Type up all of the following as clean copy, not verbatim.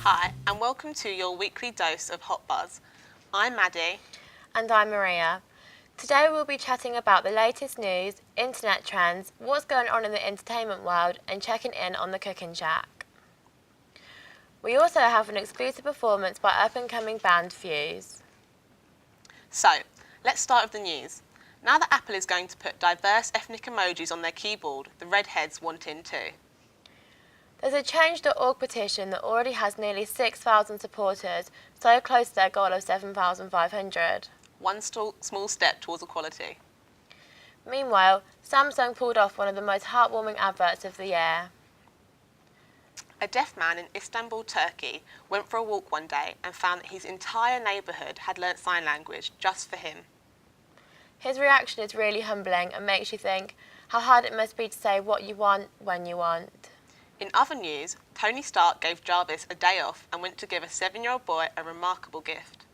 Hi, and welcome to your weekly dose of Hot Buzz. I'm Maddie. And I'm Maria. Today we'll be chatting about the latest news, internet trends, what's going on in the entertainment world, and checking in on the Cooking Shack. We also have an exclusive performance by up-and-coming band Fuse. So, let's start with the news. Now that Apple is going to put diverse ethnic emojis on their keyboard, the redheads want in too. There's a Change.org petition that already has nearly 6,000 supporters, so close to their goal of 7,500. One small step towards equality. Meanwhile, Samsung pulled off one of the most heartwarming adverts of the year. A deaf man in Istanbul, Turkey, went for a walk one day and found that his entire neighbourhood had learnt sign language just for him. His reaction is really humbling and makes you think how hard it must be to say what you want when you want. In other news, Tony Stark gave Jarvis a day off and went to give a 7-year-old boy a remarkable gift.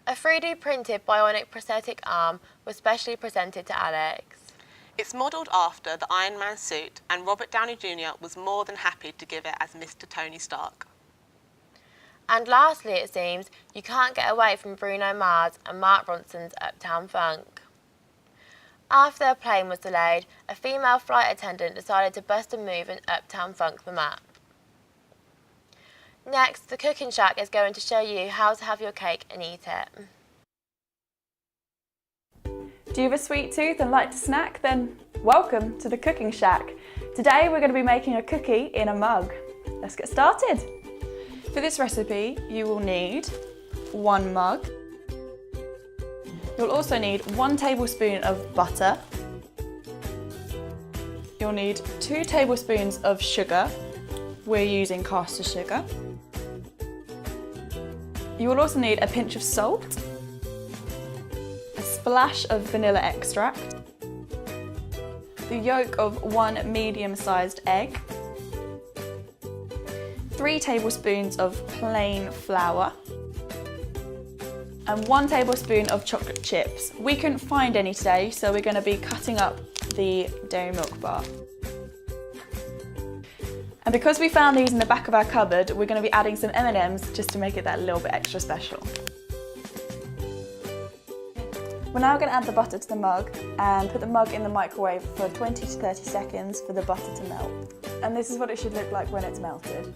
A 3D printed bionic prosthetic arm was specially presented to Alex. It's modelled after the Iron Man suit, and Robert Downey Jr. was more than happy to give it as Mr. Tony Stark. And lastly, it seems, you can't get away from Bruno Mars and Mark Ronson's Uptown Funk. After their plane was delayed, a female flight attendant decided to bust a move in Uptown Funk the map. Next, the Cooking Shack is going to show you how to have your cake and eat it. Do you have a sweet tooth and like to snack? Then welcome to the Cooking Shack. Today we're going to be making a cookie in a mug. Let's get started. For this recipe you will need 1 mug. You'll also need 1 tablespoon of butter. You'll need 2 tablespoons of sugar. We're using caster sugar. You will also need a pinch of salt, a splash of vanilla extract, the yolk of 1 medium-sized egg, 3 tablespoons of plain flour, and 1 tablespoon of chocolate chips. We couldn't find any today, so we're going to be cutting up the dairy milk bar. And because we found these in the back of our cupboard, we're going to be adding some M&Ms just to make it that little bit extra special. We're now going to add the butter to the mug and put the mug in the microwave for 20 to 30 seconds for the butter to melt. And this is what it should look like when it's melted.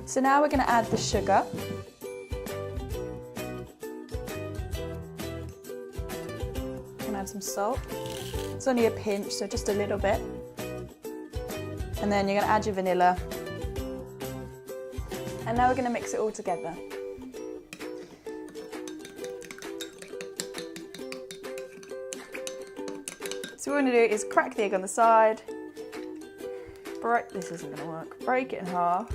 So now we're going to add the sugar. We're going to add some salt. It's only a pinch, so just a little bit. And then you're going to add your vanilla. And now we're going to mix it all together. So what we're going to do is crack the egg on the side. This isn't going to work. Break it in half.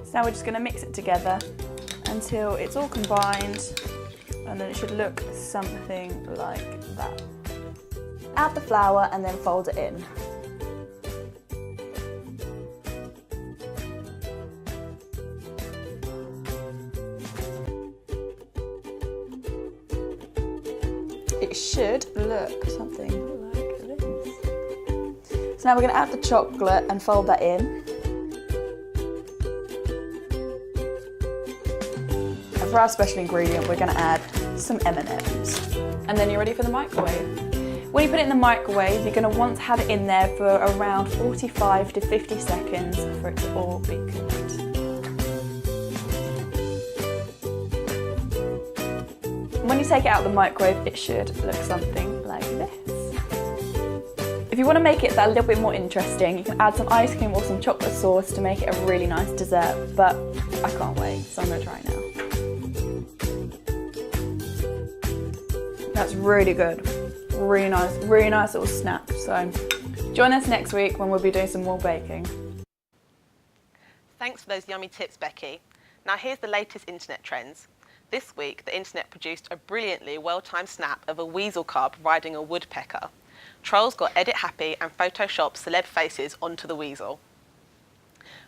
So now we're just going to mix it together until it's all combined, and then it should look something like that. Add the flour and then fold it in. It should look something like this. So now we're going to add the chocolate and fold that in. And for our special ingredient, we're going to add some M&Ms. And then you're ready for the microwave. When you put it in the microwave, you're going to want to have it in there for around 45 to 50 seconds for it to all be cooked. When you take it out of the microwave, it should look something like this. If you want to make it that little bit more interesting, you can add some ice cream or some chocolate sauce to make it a really nice dessert, but I can't wait, so I'm going to try now. That's really good. Really nice little snap. So join us next week when we'll be doing some more baking. Thanks for those yummy tips, Becky. Now here's the latest internet trends. This week, the internet produced a brilliantly well-timed snap of a weasel cub riding a woodpecker. Trolls got edit happy and photoshopped celeb faces onto the weasel.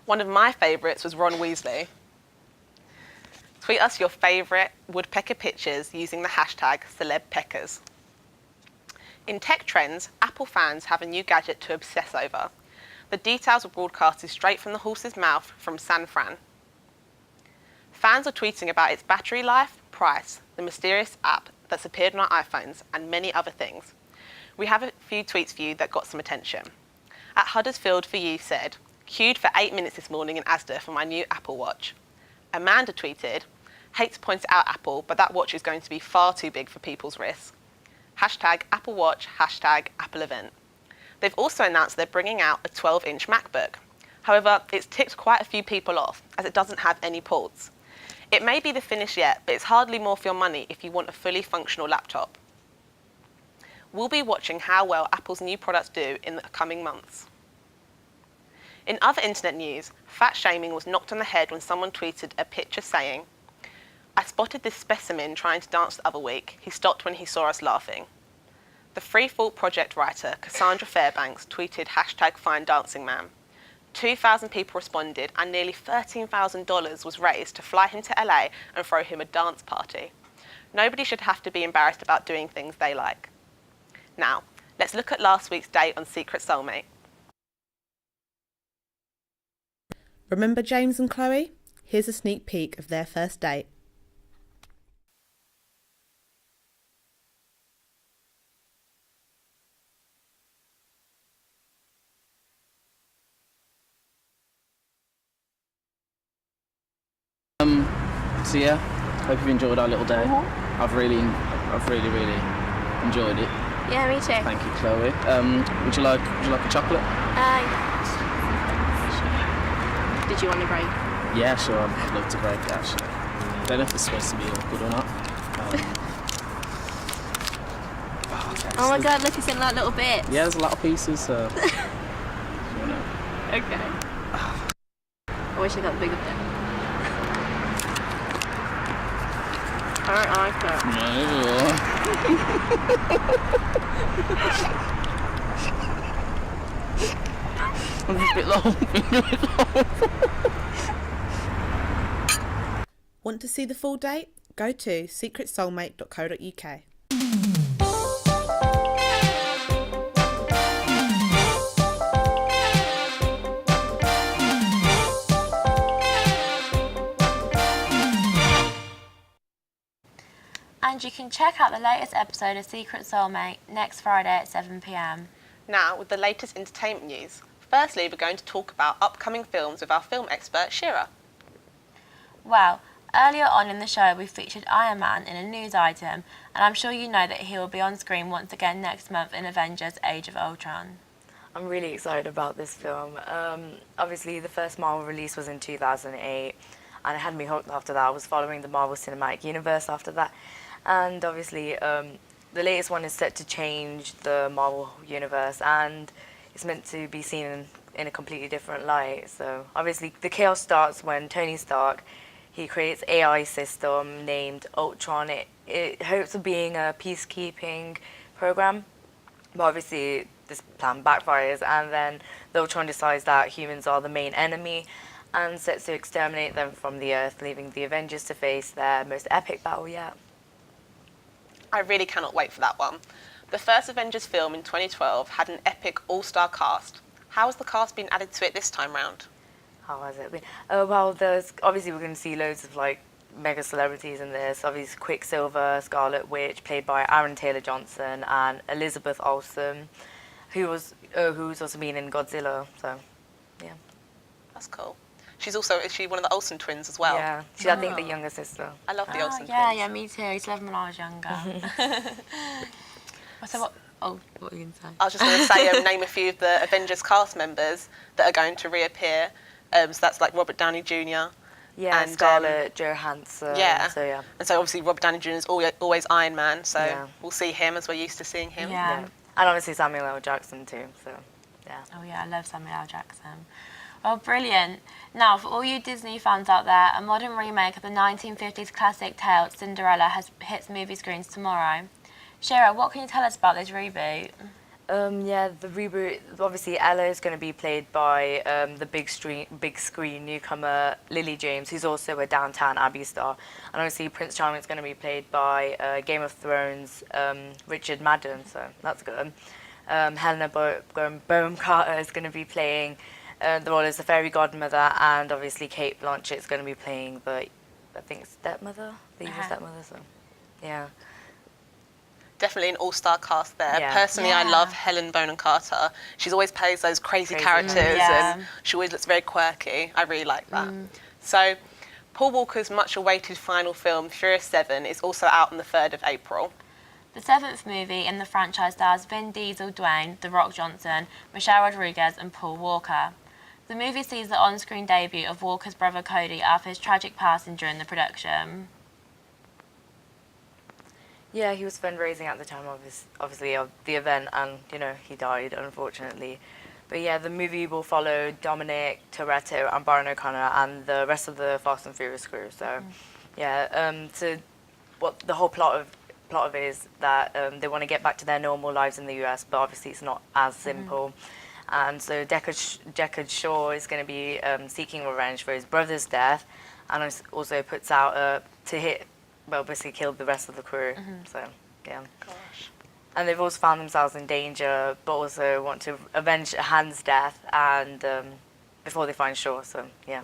One of my favourites was Ron Weasley. Tweet us your favourite woodpecker pictures using the hashtag #CelebPeckers. In tech trends, Apple fans have a new gadget to obsess over. The details were broadcasted straight from the horse's mouth from San Fran. Fans are tweeting about its battery life, price, the mysterious app that's appeared on our iPhones, and many other things. We have a few tweets for you that got some attention. At Huddersfield for You said, queued for 8 minutes this morning in Asda for my new Apple Watch. Amanda tweeted, hate to point it out Apple, but that watch is going to be far too big for people's wrists. Hashtag Apple Watch, hashtag Apple event. They've also announced they're bringing out a 12-inch MacBook. However, it's ticked quite a few people off as it doesn't have any ports. It may be the finish yet, but it's hardly more for your money if you want a fully functional laptop. We'll be watching how well Apple's new products do in the coming months. In other internet news, fat shaming was knocked on the head when someone tweeted a picture saying, I spotted this specimen trying to dance the other week. He stopped when he saw us laughing. The Free Thought Project writer Cassandra Fairbanks tweeted hashtag Find Dancing Man. 2,000 people responded and nearly $13,000 was raised to fly him to LA and throw him a dance party. Nobody should have to be embarrassed about doing things they like. Now, let's look at last week's date on Secret Soulmate. Remember James and Chloe? Here's a sneak peek of their first date. So yeah, hope you've enjoyed our little day. I've really enjoyed it. Yeah, me too. Thank you, Chloe. Would you like a chocolate? Did you want a break? Yeah, sure. I'd love to break it actually. Don't know if it's supposed to be awkward or not. Okay, Oh my god, look, it's in like little bits. Yeah, there's a lot of pieces. So. Okay. I wish I got the bigger bit. I don't like that. I'm a bit long. Want to see the full date? Go to secretsoulmate.co.uk. And you can check out the latest episode of Secret Soulmate next Friday at 7 p.m. Now, with the latest entertainment news. Firstly, we're going to talk about upcoming films with our film expert, Shira. Well, earlier on in the show we featured Iron Man in a news item, and I'm sure you know that he will be on screen once again next month in Avengers Age of Ultron. I'm really excited about this film. Obviously, the first Marvel release was in 2008, and it had me hooked after that. I was following the Marvel Cinematic Universe after that. And obviously, the latest one is set to change the Marvel Universe, and it's meant to be seen in a completely different light. So obviously, the chaos starts when Tony Stark, he creates an AI system named Ultron. It hopes of being a peacekeeping program, but obviously this plan backfires, and then the Ultron decides that humans are the main enemy and sets to exterminate them from the Earth, leaving the Avengers to face their most epic battle yet. I really cannot wait for that one. The first Avengers film in 2012 had an epic all-star cast. How has the cast been added to it this time round? How has it been? Well, there's obviously we're going to see loads of like mega celebrities in this. Obviously, Quicksilver, Scarlet Witch, played by Aaron Taylor Johnson, and Elizabeth Olsen, who's also been in Godzilla. So, yeah. That's cool. Is she one of the Olsen twins as well? Yeah, she's I think the younger sister. I love the Olsen yeah, twins. yeah, me too. I used to love them when I was younger. What are you going to say? I was just going to say, name a few of the Avengers cast members that are going to reappear. So that's like Robert Downey Jr. Yeah, and Scarlett Johansson. Yeah. So yeah. And so obviously Robert Downey Jr. is always Iron Man, so Yeah. we'll see him as we're used to seeing him. Yeah. And obviously Samuel L. Jackson too. So, yeah. Oh yeah, I love Samuel L. Jackson. Well, brilliant. Now, for all you Disney fans out there, a modern remake of the 1950s classic tale Cinderella hits movie screens tomorrow. Shira, what can you tell us about this reboot? Yeah, the reboot. Obviously, Ella is going to be played by the big screen newcomer Lily James, who's also a Downtown Abbey star. And obviously, Prince Charming is going to be played by Game of Thrones Richard Madden, so that's good. Helena Bonham Carter is going to be playing the role as the fairy godmother, and obviously Kate Blanchett is going to be playing the, I think, stepmother, the evil stepmother. So, yeah. Definitely an all-star cast there. Yeah. Personally, I love Helen Bonham Carter. She's always plays those crazy characters, and she always looks very quirky. I really like that. So, Paul Walker's much-awaited final film, Furious 7, is also out on the 3rd of April. The 7th movie in the franchise stars Vin Diesel, Dwayne, The Rock Johnson, Michelle Rodriguez and Paul Walker. The movie sees the on-screen debut of Walker's brother Cody after his tragic passing during the production. Yeah, he was fundraising at the time, obviously, of the event, and, you know, he died, unfortunately. But yeah, the movie will follow Dominic Toretto and Brian O'Connor and the rest of the Fast and Furious crew. So, yeah, what the whole plot of it is that they want to get back to their normal lives in the US, but obviously it's not as simple. And so Deckard Shaw is going to be seeking revenge for his brother's death, and also puts out basically killed the rest of the crew. So, yeah. Gosh. And they've also found themselves in danger, but also want to avenge Han's death and before they find Shaw. So, yeah.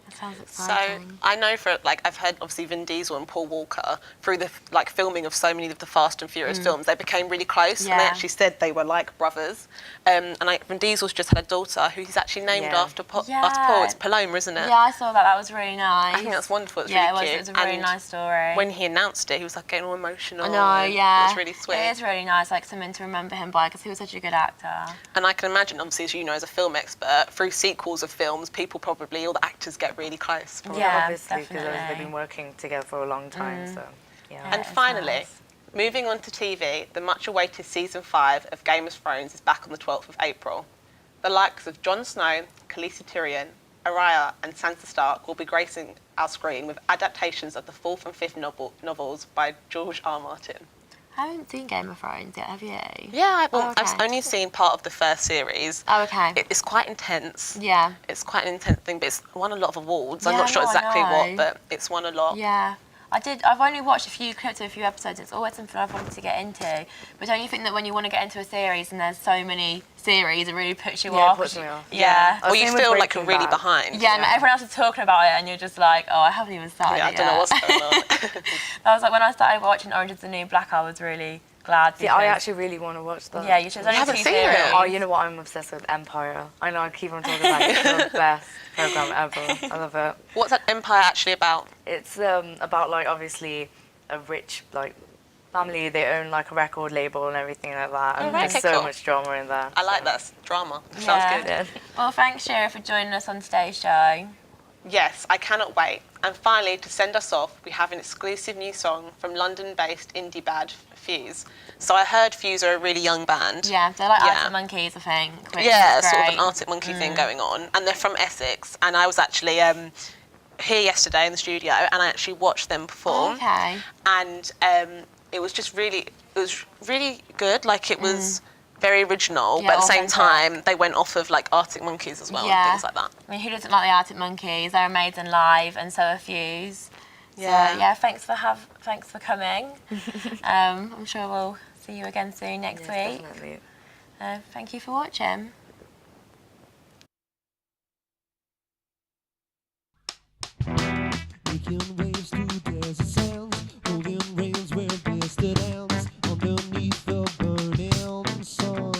That sounds So exciting. I know I've heard obviously Vin Diesel and Paul Walker through the filming of so many of the Fast and Furious films. They became really close, and they actually said they were like brothers. And Vin Diesel's just had a daughter who he's actually named after Paul. It's Paloma, isn't it? Yeah, I saw that. That was really nice. I think that's wonderful. It's yeah, really cute. it was a really nice story. When he announced it, he was like getting all emotional. I know, yeah. It was really sweet. It is really nice, like something to remember him by, because he was such a good actor. And I can imagine, obviously, as you know, as a film expert, through sequels of films, all the actors get really close. Yeah, obviously, because definitely. they've been working together for a long time. So, yeah. And it's finally, nice. moving on to TV, the much-awaited season 5 of Game of Thrones is back on the 12th of April. The likes of Jon Snow, Khaleesi Tyrion, Arya and Sansa Stark will be gracing our screen with adaptations of the 4th and 5th novels by George R. Martin. I haven't seen Game of Thrones yet, have you? Yeah, Oh, okay. I've only seen part of the first series. Oh, okay. It's quite intense. Yeah. It's quite an intense thing, but it's won a lot of awards. I'm Yeah, not sure no, I exactly know. what, but it's won a lot. Yeah. I've only watched a few clips of a few episodes. It's always something I've wanted to get into. But don't you think that when you want to get into a series and there's so many series, it really puts you off? It puts me off. Yeah. Or you Same with feel like Breaking you're really Bad. behind. Yeah, and everyone else is talking about it and you're just like, oh, I haven't even started Yeah, I it don't know yet. what's going on. I was like, when I started watching Orange is the New Black, I was really glad. Yeah, I because- actually really want to watch that. Yeah, you should. There's only haven't two seen it. series. Oh, you know what? I'm obsessed with Empire. I know I keep on talking about it. It's the best program ever. I love it. What's that Empire actually about? It's about like obviously a rich like family. They own like a record label and everything like that. And right, there's okay, so cool. much drama in there. I like so. that drama. Sounds Yeah. good. Yeah. Well, thanks, Shira, for joining us on today's show. Yes, I cannot wait. And finally, to send us off, we have an exclusive new song from London-based indie band Fuse. So I heard Fuse are a really young band. Yeah, they're like Yeah. Arctic Monkeys, I think. Which Yeah, is sort of great. an Arctic Monkey thing going on. And they're from Essex. And I was actually here yesterday in the studio, and I actually watched them perform. Okay. And it was just really good. Like, it was very original, Yeah, but at the same authentic. time, they went off of like Arctic Monkeys as well Yeah. and things like that. I mean, who doesn't like the Arctic Monkeys? They're amazing live, and so are Fuse. Yeah. So, yeah, thanks for coming. I'm sure we'll see you again soon next Yes, week. definitely. Thank you for watching. Making waves through desert sands, holding reins where blistered hands underneath the burning sun.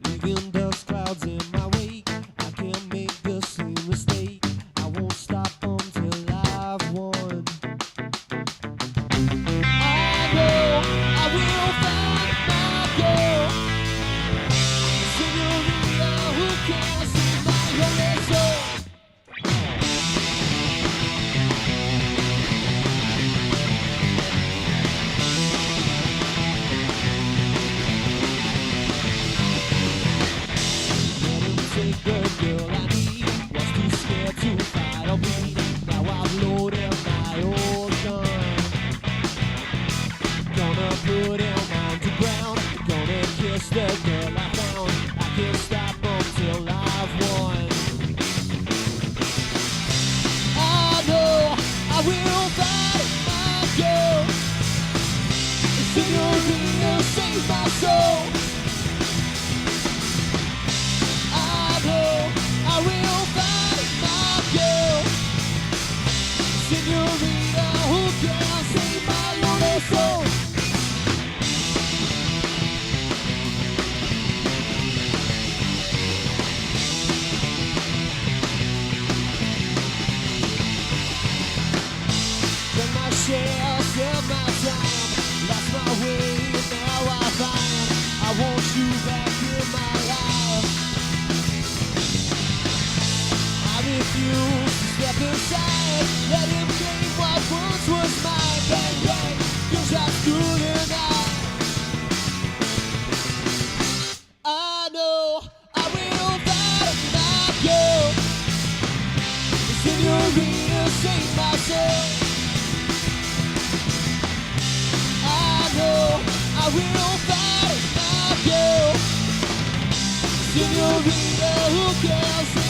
Leaving dust clouds in my wake, I can't make the same mistake. I won't stop until I've won. I know I will find my girl, señorita who can sing my only soul. Senorita, save my soul. I know I will find my girl. Senorita, who can save my lonely soul? Done my share, served my time, lost my way, now I find I want you back in my life. I refuse to step aside, let him gain what once was mine. Bang, bang, feels like through the night. I know I will find my girl. Senorita, save my soul. I know I will find my girl. Senorita, who cares?